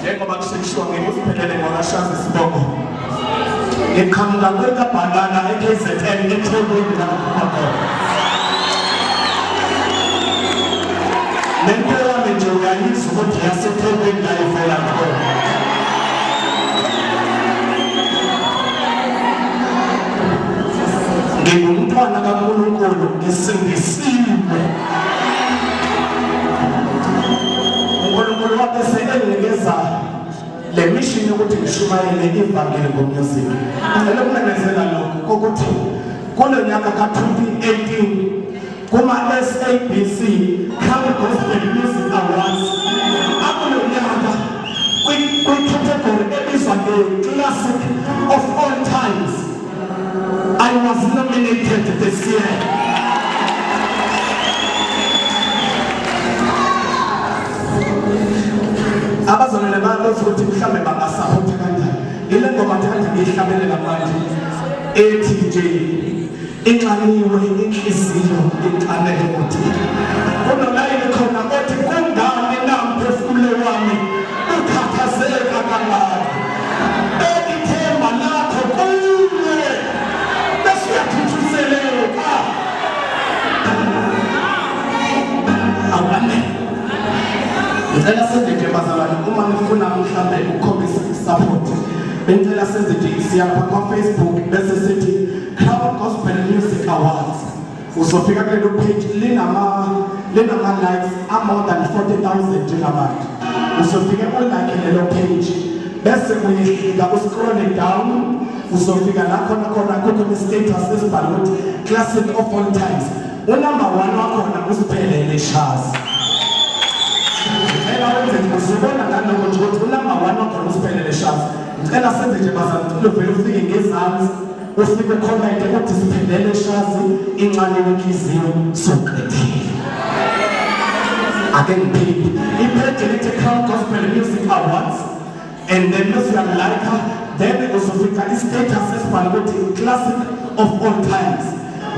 njengoba kusekushiwa ngekusiphelele ngokashazi isibongo ngiqhamuka kwekabhanana eKZN eThekwini lapho lento yami nje uyayizwa ukuthi yaseThekwini la ivela khona ngingumntwana kaNkulunkulu ngisindisiwe uNkulunkulu wakhe seyenginikeza le mission yokuthi ngishumayele ivangeli ngomusic ngicela ukumemezela lokho ukuthi kulo nyaka ka-2018 kuma-SABC Crown Gospel Music Awards akulo nyaka kwi-category ebizwa nge-Classic of All Times I was nominated this year. Abazalwane bami ukuthi mhlambe bangasapota kanjani. Ile ngoma thanda ngihlabelela manje ethi nje inxaniwe inhliziyo inxanele ukuthi kunolayini khona othi kungani namphefumulo wami ukhathazeka kangaka. Ekithemba lakho kuwe besiyathuthuzela awani ngicela senze nje bazalwane uma nifuna mhlambe ukukhombisa support bengicela senze nje siyapha kwa Facebook bese sithi Crown Gospel Music Awards uzofika kulelo page linama likes more than 40,000 njengamanje uzofika ulike lelo page bese uyifika uscroll down uzofika la khona kukho status esibhala ukuthi Classic of All Times unumber 1 wakhona usiphelele Shazi ngicela wenze uzobona ngaloko nje ukuthi unumber 1 wakhona usiphelele Shazi ngicela senze nje bazalwane uvele ufike ngezansi ufike comment ukuthi siphelele Shazi inxani yenhliziyo soqedile ake ngiphinde ipage lithi Crown Gospel Music Awards and then bese uyalike then uzofika istatus esibhala ukuthi Classic of All Times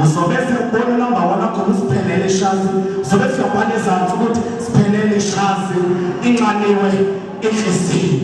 uzobese ubona number 1 akho usiphelele Shazi uzobese uyabhala ezantsi ukuthi siphelele Shazi inxaniwe inhliziyo